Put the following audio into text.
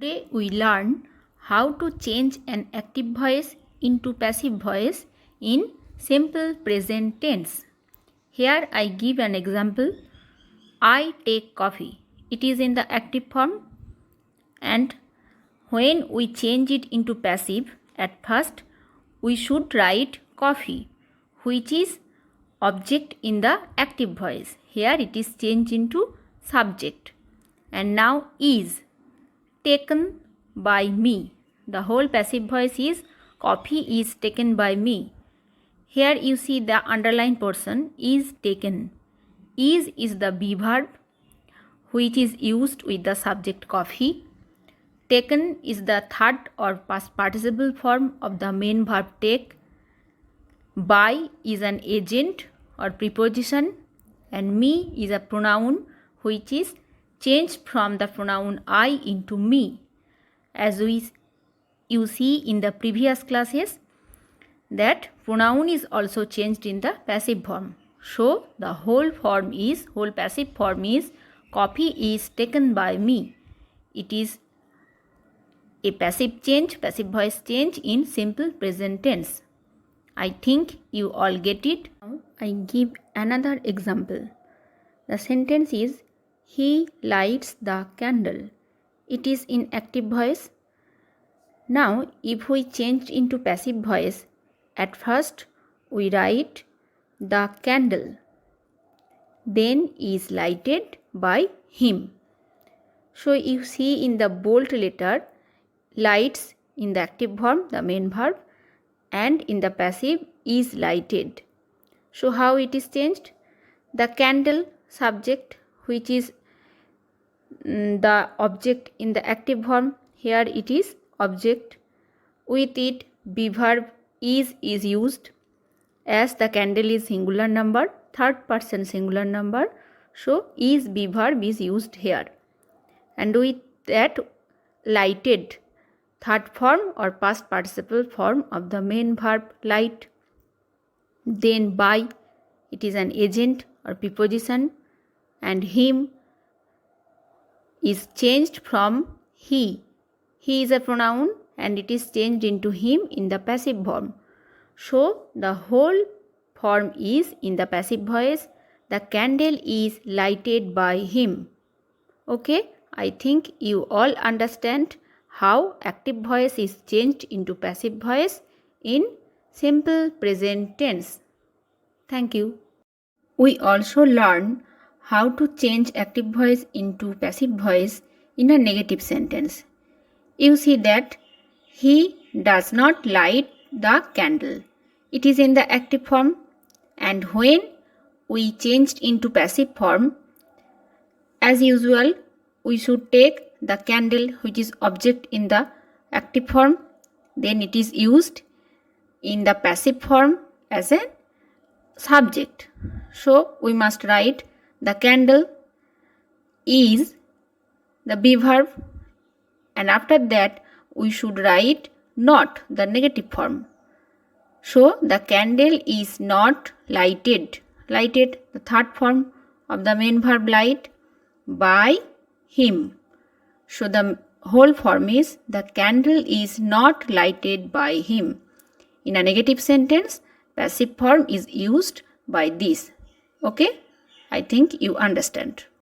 Today we learn how to change an active voice into passive voice in simple present tense. Here I give an example. I take coffee. It is in the active form, and when we change it into passive, at first we should write coffee, which is object in the active voice. Here it is changed into subject. And now is taken by me. The whole passive voice is coffee is taken by me. Here you see the underlined portion is taken. Is the be verb which is used with the subject coffee. Taken is the third or past participle form of the main verb take. By is an agent or preposition, and me is a pronoun which is changed from the pronoun I into me. As you see in the previous classes, that pronoun is also changed in the passive form. So the whole passive form is coffee is taken by me. It is a passive voice change in simple present tense. I think you all get it. Now I give another example. The sentence is he lights the candle. It is in active voice. Now if we change into passive voice, at first we write the candle, then is lighted by him. So you see in the bold letter, lights in the active form, the main verb, and in the passive is lighted. So how it is changed? The candle subject, which is the object in the active form, here it is object. With it be verb is used, as the candle is singular number, third person singular number, so is be verb is used here. And with that lighted, third form or past participle form of the main verb light. Then by, it is an agent or preposition, and him is changed from he. He is a pronoun and it is changed into him in the passive form. So the whole form is in the passive voice. The candle is lighted by him. Okay, I think you all understand how active voice is changed into passive voice in simple present tense. Thank you. We also learn how to change active voice into passive voice in a negative sentence. You see that he does not light the candle. It is in the active form, and when we changed into passive form, as usual, we should take the candle, which is object in the active form, then it is used in the passive form as a subject. So we must write the candle is the be verb, and after that we should write not, the negative form. So the candle is not lighted, the third form of the main verb light, by him. So the whole form is the candle is not lighted by him. In a negative sentence, passive form is used by this. Okay, I think you understand.